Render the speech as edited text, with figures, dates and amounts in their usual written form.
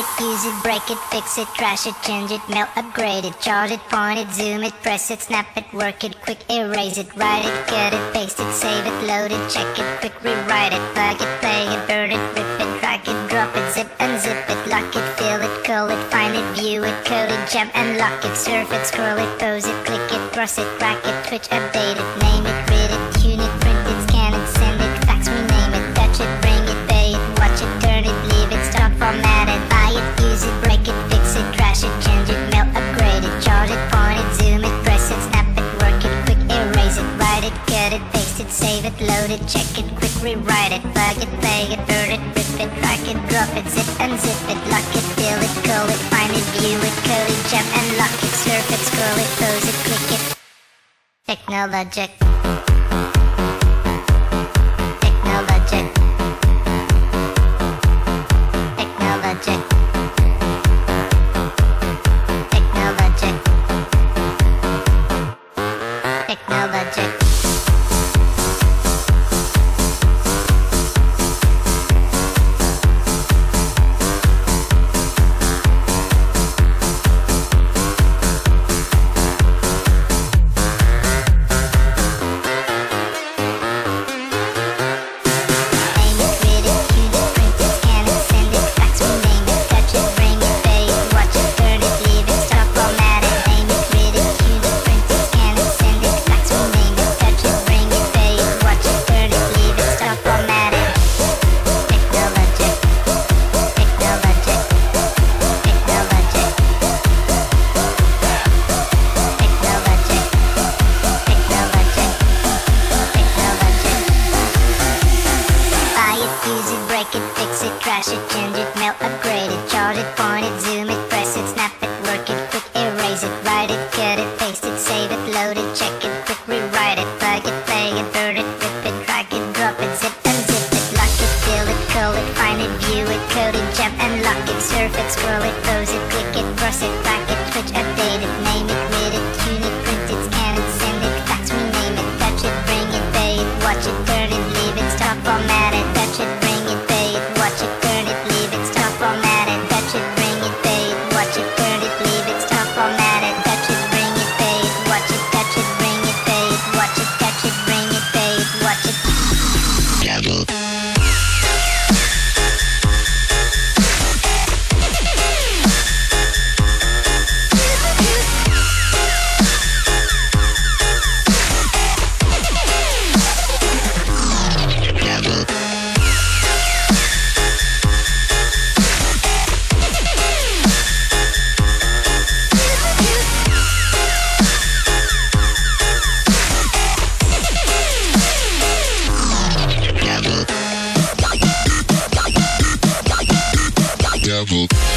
it, use it, break it, fix it, trash it, change it, melt, upgrade it, charge it, point it, zoom it, press it, snap it, work it, quick erase it, write it, cut it, paste it, save it, load it, check it, quick rewrite it, plug it, play it, burn it, rip it, drag it, drop it, zip, unzip it, lock it, fill it, call it, find it, view it, code it, jump and lock it, surf it, scroll it, pose it, click it, cross it, rack it, twitch, update it, name it, read it, tune it, print it, scan it, send it, fax, rename it, touch it, bring it, pay it, watch it, turn it, leave it, stop, format it, buy it, use it, break it, fix it, trash it, change it, melt, upgrade it, charge it, point it, zoom it, press it, snap it, work it, quick erase it, write it, cut it, paste it, save it, load it, check it, quick rewrite it, plug it, play it, burn it, rip it, drag it, drop it, zip, unzip it, lock it, fill it, call it, find it, view it, code it, jump and lock it, surf it, scroll it, pose it, click it. Technologic. Technologic. Technologic. Technologic. Technologic. Trash it, change it, melt, upgrade it, charge it, point it, zoom it, press it, snap it, work it, quick erase it, write it, cut it, paste it, save it, load it, check it, quick rewrite it, plug it, play it, burn it, rip it, drag it, drop it, zip unzip it, lock it, fill it, call it, find it, view it, code it, jump and lock it, surf it, scroll it, pose it, click it, cross it, rack it, twitch, update it, name it, read it, tune it, print it, scan it, send it, fax, rename it, touch it, bring it, pay it, watch it, turn it, leave it, stop, format it, touch it, bring it, pay it, watch it, turn it, leave it, stop, format it, touch it, bring it, pay it, watch it, turn it, leave it, stop, format it, touch it, bring it, pay it, watch it, touch it, bring it, pay it, watch it, touch it, bring it, pay it, watch it. Devil. Devil.